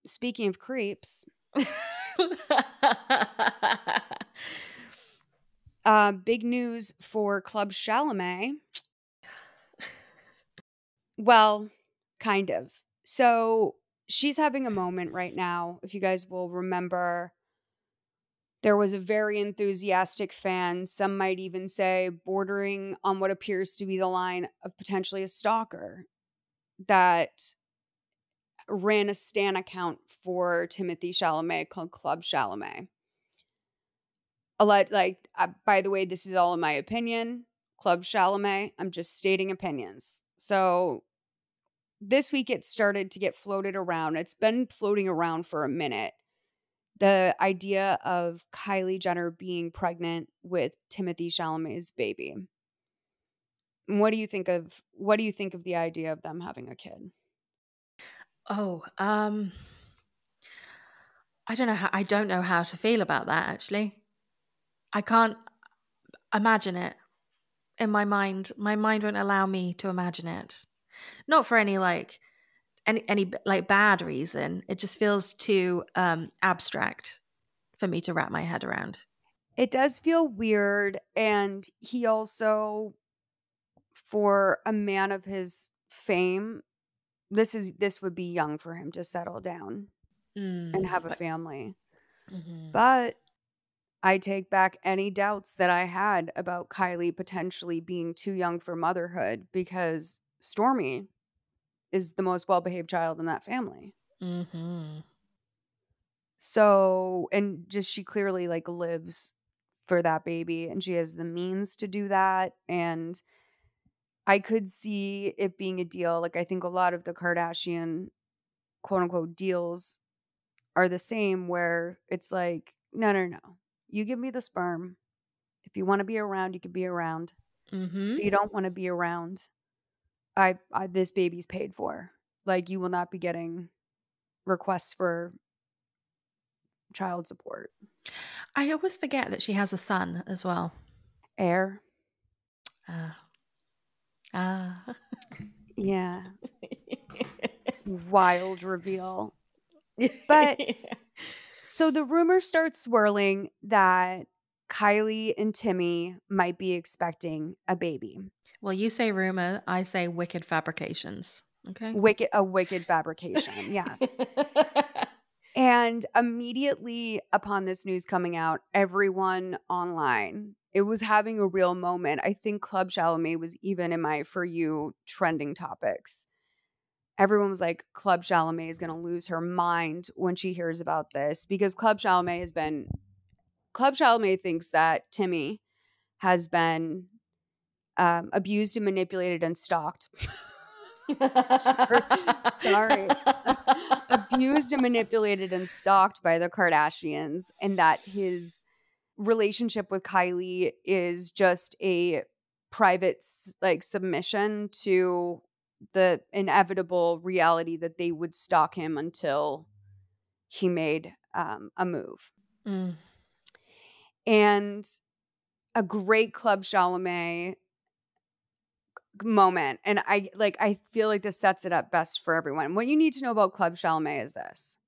speaking of creeps, big news for ClubChalamet. Well, kind of. So she's having a moment right now. If you guys will remember, there was a very enthusiastic fan, some might even say bordering on what appears to be the line of potentially a stalker, that ran a stan account for Timothee Chalamet called ClubChalamet. By the way, this is all in my opinion. ClubChalamet, I'm just stating opinions. So this week it started to get floated around. It's been floating around for a minute. The idea of Kylie Jenner being pregnant with Timothee Chalamet's baby. What do you think of the idea of them having a kid? Oh, I don't know how to feel about that, actually. I can't imagine it in my mind. My mind won't allow me to imagine it. Not for any bad reason. It just feels too abstract for me to wrap my head around. It does feel weird, and he also, for a man of his fame, this would be young for him to settle down and have a family. But I take back any doubts that I had about Kylie potentially being too young for motherhood, because Stormy is the most well-behaved child in that family. So, and just she clearly lives for that baby, and she has the means to do that. And I could see it being a deal. I think a lot of the Kardashian quote unquote deals are the same, where it's no. You give me the sperm. If you want to be around, you can be around. If you don't want to be around, I this baby's paid for. You will not be getting requests for child support. I always forget that she has a son as well. Heir. Yeah. Wild reveal. But so the rumor starts swirling that Kylie and Timmy might be expecting a baby. Well, you say rumor, I say wicked fabrications. Okay. A wicked fabrication, yes. And immediately upon this news coming out, everyone online, it was having a real moment. I think ClubChalamet was even in my For You trending topics. Everyone was like, ClubChalamet is going to lose her mind when she hears about this, because ClubChalamet thinks that Timmy has been abused and manipulated and stalked. Sorry. Abused and manipulated and stalked by the Kardashians, and that his relationship with Kylie is just a private submission to the inevitable reality that they would stalk him until he made a move. And a great ClubChalamet moment. And I feel like this sets it up best for everyone. What you need to know about ClubChalamet is this.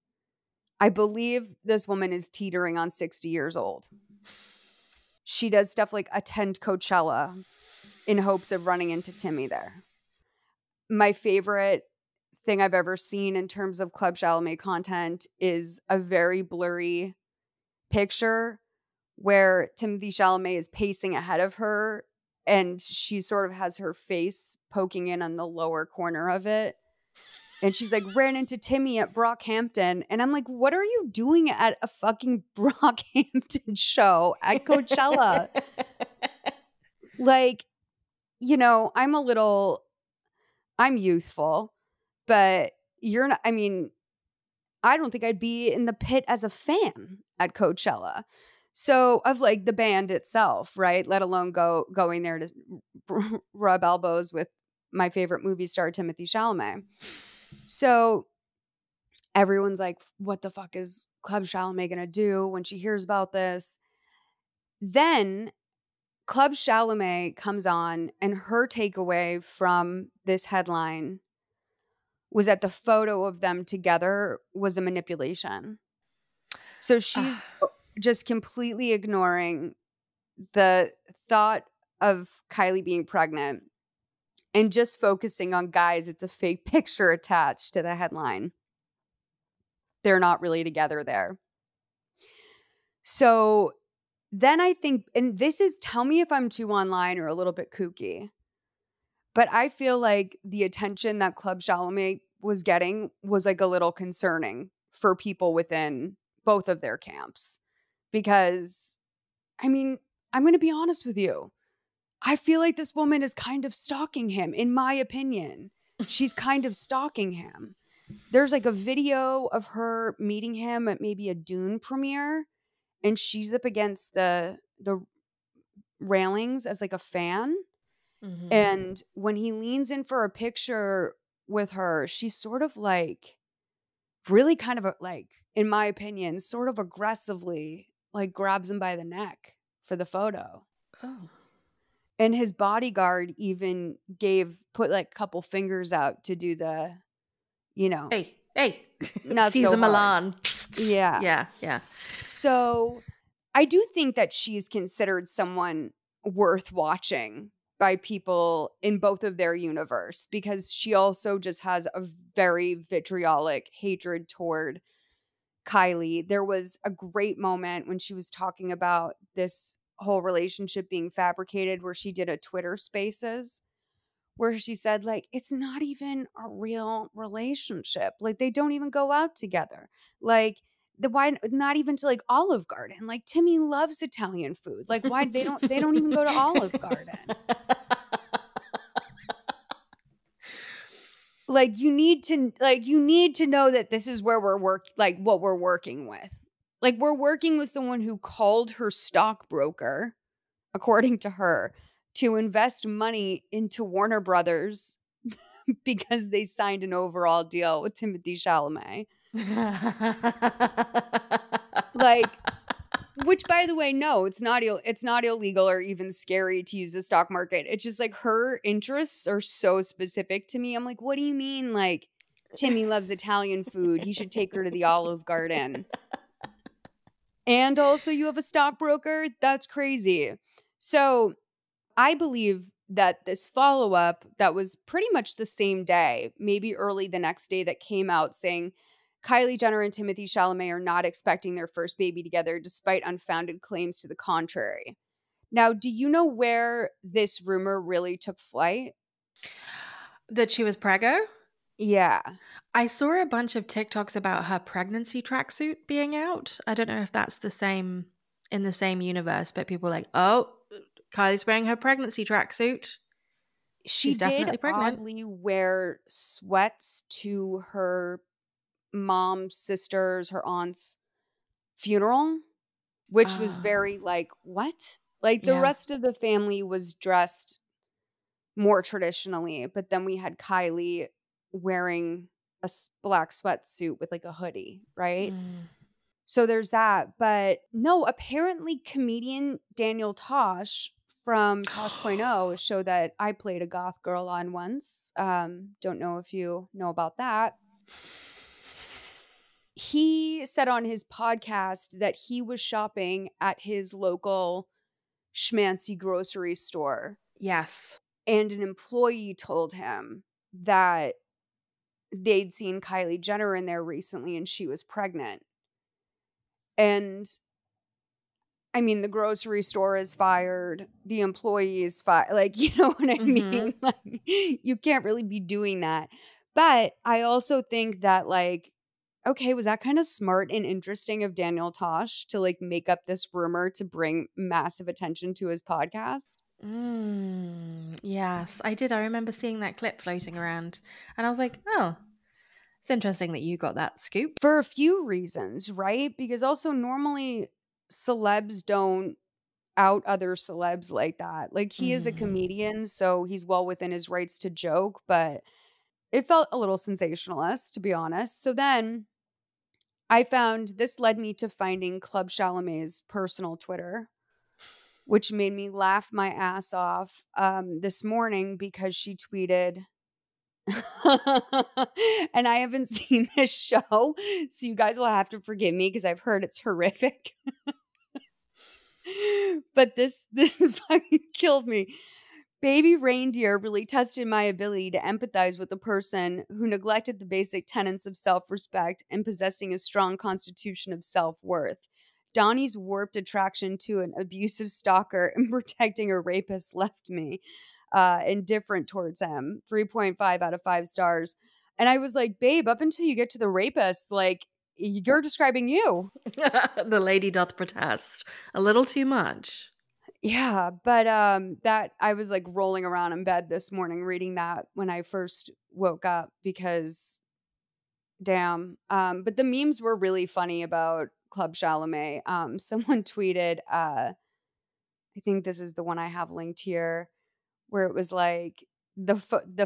I believe this woman is teetering on 60 years old. She does stuff like attend Coachella in hopes of running into Timmy there. My favorite thing I've ever seen in terms of ClubChalamet content is a very blurry picture where Timothee Chalamet is pacing ahead of her, and she sort of has her face poking in on the lower corner of it. And she's like, ran into Timmy at Brockhampton. And I'm like, what are you doing at a fucking Brockhampton show at Coachella? I'm youthful, but you're not, I don't think I'd be in the pit as a fan at Coachella. So of the band itself, right? Let alone going there to rub elbows with my favorite movie star, Timothee Chalamet. So everyone's like, what the fuck is ClubChalamet going to do when she hears about this? Then ClubChalamet comes on, and her takeaway from this headline was that the photo of them together was a manipulation. So she's just completely ignoring the thought of Kylie being pregnant and just focusing on, guys, it's a fake picture attached to the headline. They're not really together there. So then I think, and this is, tell me if I'm too online or a little bit kooky, but I feel like the attention that ClubChalamet was getting was like a little concerning for people within both of their camps. Because, I mean, I'm going to be honest with you. I feel like this woman is kind of stalking him, in my opinion. She's kind of stalking him. There's like a video of her meeting him at maybe a Dune premiere, and she's up against the railings as like a fan. Mm-hmm. And when he leans in for a picture with her, she's sort of like really kind of like, in my opinion, sort of aggressively like grabs him by the neck for the photo. Oh. And his bodyguard even put like a couple fingers out to do the, Hey, not Caesar so hard. Milan. Yeah. Yeah. So I do think that she's considered someone worth watching by people in both of their universe, because she also just has a very vitriolic hatred toward Kylie. There was a great moment when she was talking about this whole relationship being fabricated, where she did a Twitter Spaces where she said, like, it's not even a real relationship. Like, they don't even go out together. Like, why not even to like Olive Garden? Like, Timmy loves Italian food. Like, why they don't even go to Olive Garden? Like, you need to know that this is where what we're working with. Like, we're working with someone who called her stockbroker, according to her, to invest money into Warner Brothers because they signed an overall deal with Timothee Chalamet. Like, which, by the way, no, it's not illegal or even scary to use the stock market. It's just like her interests are so specific to me. I'm like, what do you mean? Like, Timmy loves Italian food. You should take her to the Olive Garden. And also you have a stockbroker? That's crazy. So I believe that this follow-up that was pretty much the same day, maybe early the next day, that came out saying Kylie Jenner and Timothee Chalamet are not expecting their first baby together despite unfounded claims to the contrary. Now, do you know where this rumor really took flight? That she was preggo? Yeah. I saw a bunch of TikToks about her pregnancy tracksuit being out. I don't know if that's the same in the same universe, but people were like, oh, Kylie's wearing her pregnancy tracksuit. She's definitely pregnant. Oddly wear sweats to her mom's sister's, her aunt's funeral, which was very like, what? Like, the rest of the family was dressed more traditionally, but then we had Kylie wearing a black sweatsuit with like a hoodie, right? So there's that. But no, apparently comedian Daniel Tosh from Tosh.0 showed that I played a goth girl on once. Don't know if you know about that. He said on his podcast that he was shopping at his local schmancy grocery store. Yes. And an employee told him that they'd seen Kylie Jenner in there recently and she was pregnant. And I mean, the grocery store is fired. The employee is fired. Like, you know what I mean? Like, you can't really be doing that. But I also think that, like, okay, was that kind of smart and interesting of Daniel Tosh to like make up this rumor to bring massive attention to his podcast? Yes, I did. I remember seeing that clip floating around and I was like, oh, it's interesting that you got that scoop. For a few reasons, right? Because also normally celebs don't out other celebs like that. Like, he is a comedian, so he's well within his rights to joke, but it felt a little sensationalist, to be honest. So then this led me to finding ClubChalamet's personal Twitter, which made me laugh my ass off this morning, because she tweeted, And I haven't seen this show, so you guys will have to forgive me because I've heard it's horrific. But this fucking killed me. Baby reindeer really tested my ability to empathize with a person who neglected the basic tenets of self-respect and possessing a strong constitution of self-worth. Donnie's warped attraction to an abusive stalker and protecting a rapist left me indifferent towards him. 3.5 out of 5 stars. And I was like, babe, up until you get to the rapist, like, you're describing you. The lady doth protest. A little too much. Yeah, but that I was like rolling around in bed this morning reading that when I first woke up because damn. But the memes were really funny about Club Chalamet. Someone tweeted, I think this is the one I have linked here, where it was like the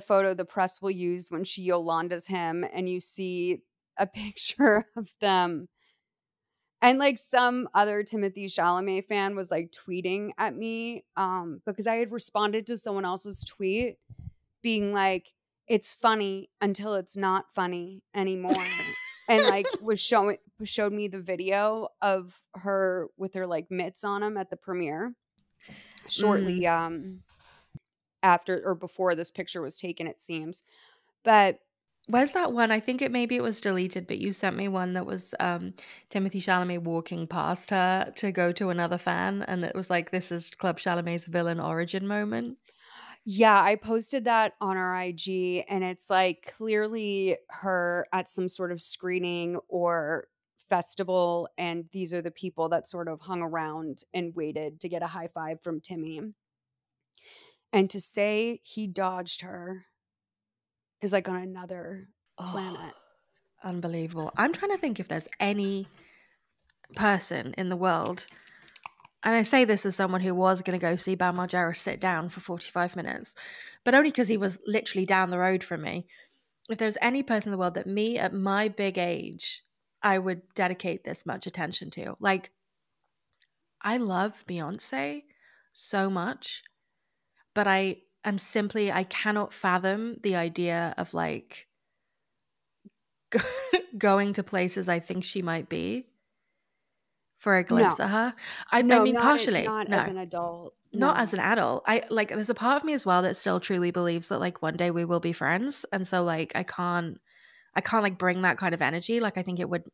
photo the press will use when she Yolanda's him, and you see a picture of them. And like some other Timothee Chalamet fan was like tweeting at me because I had responded to someone else's tweet being like, it's funny until it's not funny anymore. And like showed me the video of her with her like mitts on him at the premiere shortly after or before this picture was taken, it seems. But where's that one? I think maybe it was deleted, but you sent me one that was Timothee Chalamet walking past her to go to another fan, and it was like, this is Club Chalamet's villain origin moment. Yeah, I posted that on our IG, and it's like clearly her at some sort of screening or festival, and these are the people that sort of hung around and waited to get a high five from Timmy. And to say he dodged her is like on another planet. Unbelievable. I'm trying to think if there's any person in the world, and I say this as someone who was going to go see Bam Margera sit down for 45 minutes, but only because he was literally down the road from me. If there's any person in the world that me at my big age, I would dedicate this much attention to. Like, I love Beyonce so much, but I cannot fathom the idea of like going to places I think she might be for a glimpse of her. I mean, partially. Not as an adult. Not as an adult. I like, there's a part of me as well that still truly believes that like one day we will be friends. And so like I can't like bring that kind of energy. Like I think it would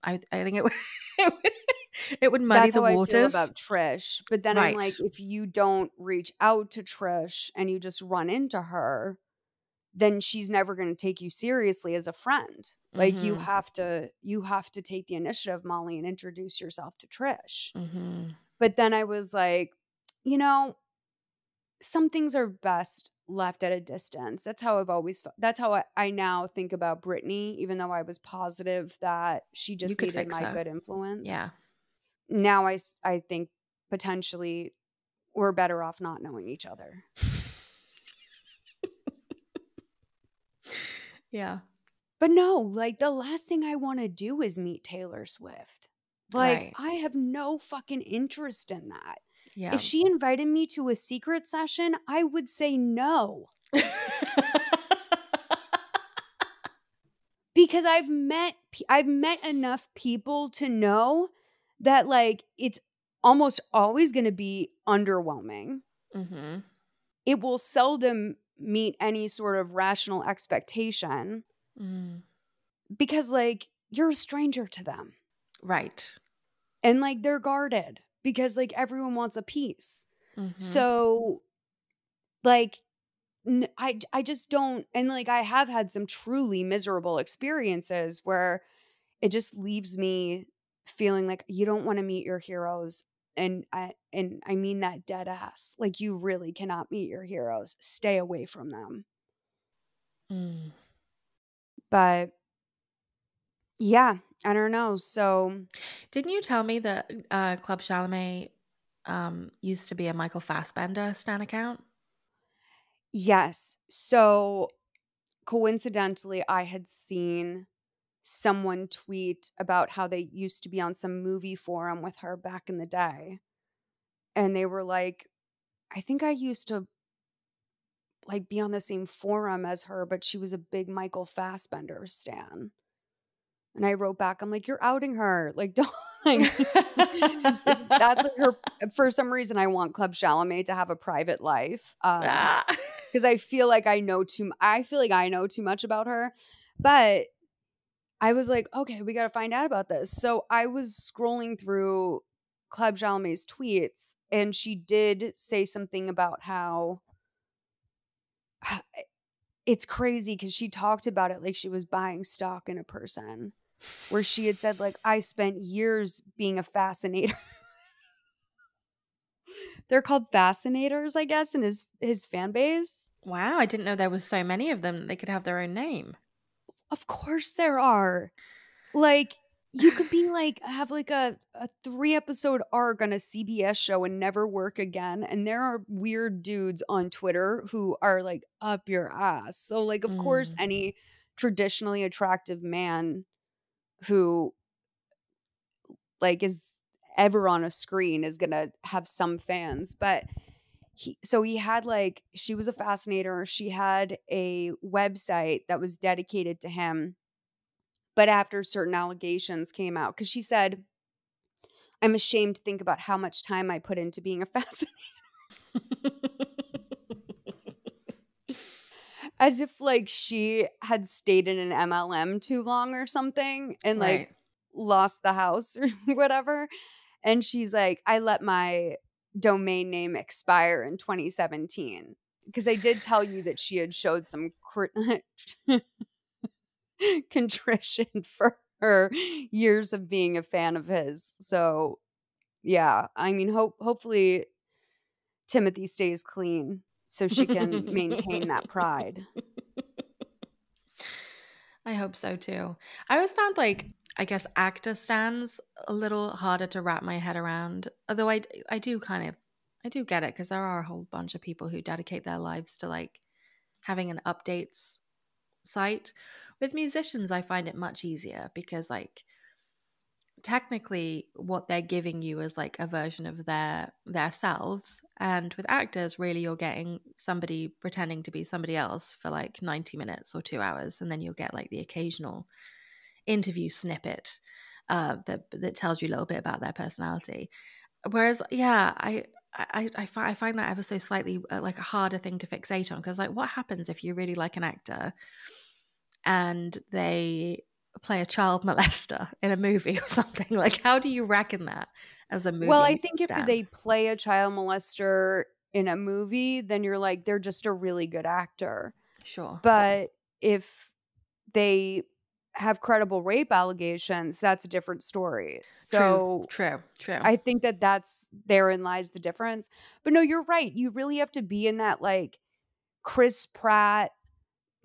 it would muddy That's the how waters. I feel about Trish. But then I'm like, if you don't reach out to Trish and you just run into her, then she's never going to take you seriously as a friend. Like you have to take the initiative, Molly, and introduce yourself to Trish. But then I was like, you know, some things are best left at a distance. That's how I've always felt. That's how I now think about Britney, even though I was positive that she just needed my good influence. Yeah. Now I think potentially we're better off not knowing each other. Yeah. But no, like the last thing I want to do is meet Taylor Swift. Like I have no fucking interest in that. Yeah. If she invited me to a secret session, I would say no. Because I've met enough people to know that like it's almost always going to be underwhelming. It will seldom meet any sort of rational expectation because like you're a stranger to them. Right. And like they're guarded because like everyone wants a piece. So like I just don't, and like I have had some truly miserable experiences where it just leaves me feeling like you don't want to meet your heroes. And I mean that dead ass. Like you really cannot meet your heroes. Stay away from them. But yeah, I don't know. So didn't you tell me that Club Chalamet used to be a Michael Fassbender stan account? Yes. So coincidentally, I had seen someone tweet about how they used to be on some movie forum with her back in the day. And they were like, I think I used to like be on the same forum as her, but she was a big Michael Fassbender stan. And I wrote back, I'm like, you're outing her. Like, don't like that's like her. For some reason, I want Club Chalamet to have a private life. Because I feel like I know too much about her. But I was like, okay, we got to find out about this. So I was scrolling through Club Chalamet's tweets, and she did say something about how it's crazy because she talked about it like she was buying stock in a person, where she had said, like, I spent years being a fascinator. They're called fascinators, I guess, in his fan base. Wow, I didn't know there was so many of them. They could have their own name. Of course there are. Like, you could be like, have like a 3-episode arc on a CBS show and never work again. And there are weird dudes on Twitter who are like up your ass. So, like, of course, any traditionally attractive man who like is ever on a screen is gonna have some fans. But he had like, she was a fascinator. She had a website that was dedicated to him. But after certain allegations came out, because she said, I'm ashamed to think about how much time I put into being a fascinator. As if like she had stayed in an MLM too long or something and like lost the house or whatever. And she's like, I let my domain name expire in 2017. Because I did tell you that she had showed some contrition for her years of being a fan of his. So yeah, I mean, hopefully Timothee stays clean so she can maintain that pride. I hope so too. I always found like, I guess actor stands a little harder to wrap my head around. Although I do get it, because there are a whole bunch of people who dedicate their lives to like having an updates site. With musicians, I find it much easier because like technically what they're giving you is like a version of their selves, and with actors really you're getting somebody pretending to be somebody else for like 90 minutes or 2 hours, and then you'll get like the occasional interview snippet that tells you a little bit about their personality. Whereas I find that ever so slightly like a harder thing to fixate on, because like what happens if you really like an actor and they play a child molester in a movie or something? Like, how do you reckon that as a movie? Well, I think if they play a child molester in a movie, then you're like, they're just a really good actor. Sure. But if they have credible rape allegations, that's a different story. So true. I think that's therein lies the difference. But no, you're right. You really have to be in that like Chris Pratt,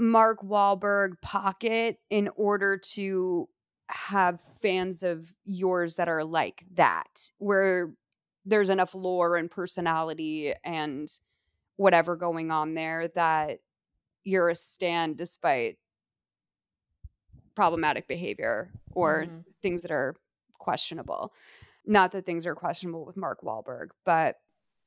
Mark Wahlberg pocket in order to have fans of yours that are like that, where there's enough lore and personality and whatever going on there that you're a stan despite problematic behavior or things that are questionable. Not that things are questionable with Mark Wahlberg, but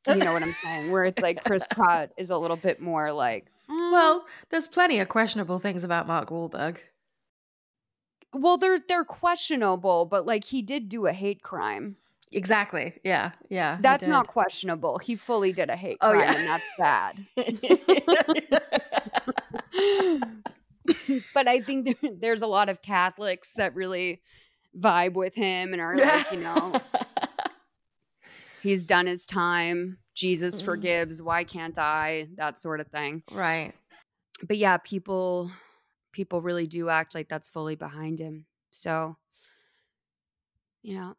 you know what I'm saying? Where it's like Chris Pratt is a little bit more like, well, there's plenty of questionable things about Mark Wahlberg. Well, they're questionable, but like he did do a hate crime. Exactly. Yeah. That's not questionable. He fully did a hate crime, and that's bad. But I think there's a lot of Catholics that really vibe with him and are like, you know, he's done his time. Jesus forgives. Why can't I? That sort of thing. Right. But yeah, people really do act like that's fully behind him. So, yeah.